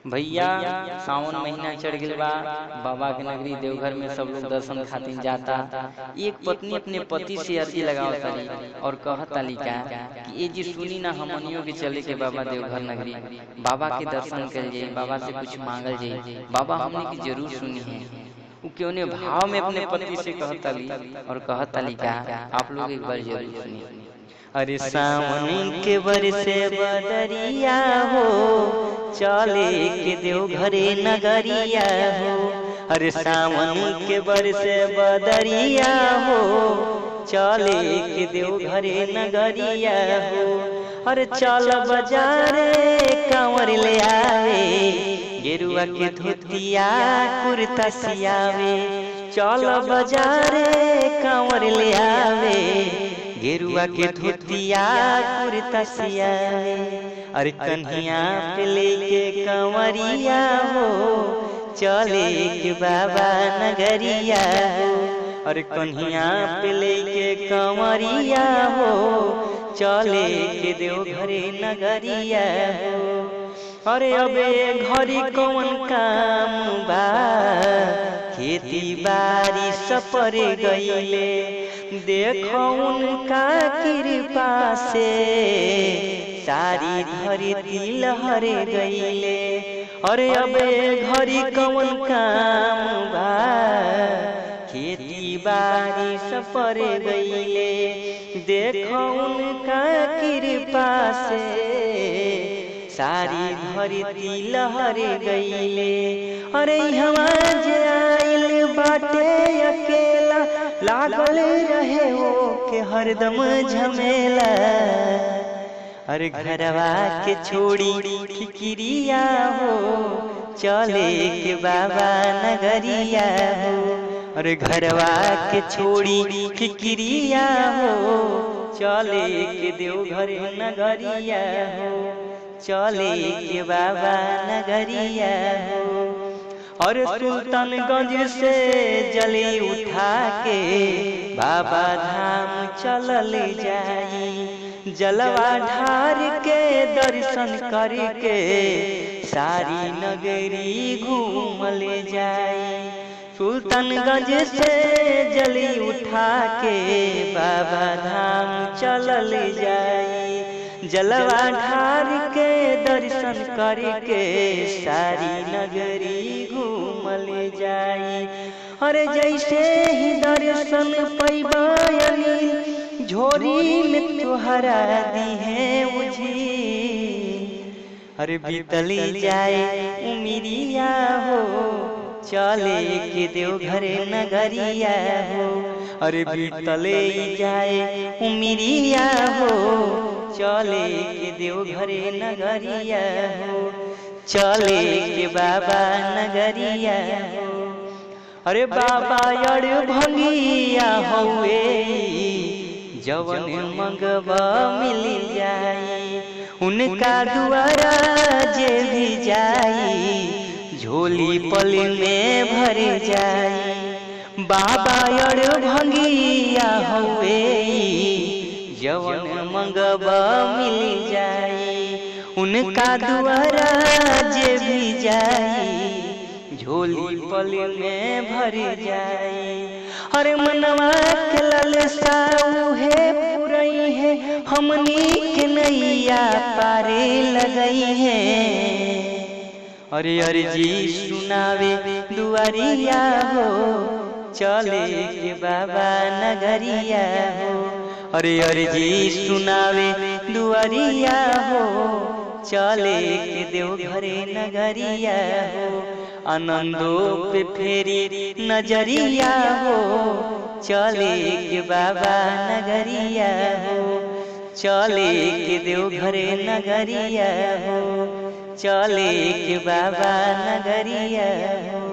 भैया सावन महीना चढ़ गइल बा। बाबा के नगरी देवघर में सब लोग दर्शन खातिर जाता। एक पत्नी अपने पति से अर्जी लगावत तारी और कहत ताली का कि ए जी सुनी ना, हमनियों के चले के बाबा देवघर नगरी, बाबा के दर्शन कर जाए, बाबा से कुछ मांगल जाए, बाबा हमने की जरूर सुनी है। वो क्यों ने भाव में अपने पति से कहत ताली और कहत ताली का आप लोग एक बार जरूर सुनिए। अरे सावन के बरसे बदरिया हो, चले के देवघरे नगरिया हो। अरे सावन के बरसे बदरिया हो, चले के देवघरे नगरिया हो। अरे चल बाजारे कांवर ले आवे, गेरुआ के धोतिया कुर्ता सियावे। चल बाजारे कांवर ले आवे, गेरुआ के धोतिया कुर्ता सियावे। अरे कन्हिया पे लेके कंवरिया हो, चले के बाबा नगरिया हो। अरे कन्हिया पे लेके कंवरिया हो, चले के देवघरे नगरिया हो। अरे अबे घरी कौन काम बा, खेती बाड़ी सपर गईले, देखो उनका कृपा से सारी धरती लहर गईले। अरे अबे घरी कौन काम बा, खेती बाड़ी सपर गईले, देखो उनका कृपा से सारी धरती लहर गईले। अरे हवा आइल बाटे अकेला, लागल रहे हो के हरदम झमेला। अरे घरवा के छोड़ी फिकिरिया हो, चले के बाबा नगरिया हो। अरे घरवा के छोड़ी फिकिरिया हो, चले के देवघर नगरिया हो, चले के बाबा नगरिया हो। और सुल्तानगंज से जले उठा के बाबा धाम चलल जाई, जलवा ढार के दर्शन करके सारी नगरी घूमल जाई। सुल्तानगंज से जली उठा के बाबा धाम चलल जाई, जलवा ढार के दर्शन करके सारी नगरी घूमल जाई। अरे जैसे ही दर्शन पैबायनी, झोरी में तुहरा दी है उजी। अरे बीतली जाए उमिरिया हो, चले के देवघरे नगरिया हो। अरे बीतले जाए उमिरिया हो, चले के देवघरे नगरिया हो, चले के बाबा नगरिया हो। अरे बाबा यार भंगिया हुए, जवन मंगवा मिल जाई, उनका दुआरा जे भी जाई, झोली पल में भर जाई। बाबा यार भंगिया हुए, जवन मंगवा मिल जाई, उनका दुआरा जे भी जाई, झोली पल में भर जाई। अरे मनवा के ललसा उहे पुरई है, हमनी के नैया पारे लगई है। अरे अर्जी सुनावे दुआरिया हो, चले के बाबा नगरिया हो। अरे अर्जी सुनावे दुआरिया हो, चले के देवघरे नगरिया हो। आनंदो पे फेरी नजरिया हो, चले के बाबा नगरिया हो, चले के देवघरे नगरिया हो, चले के बाबा नगरिया हो।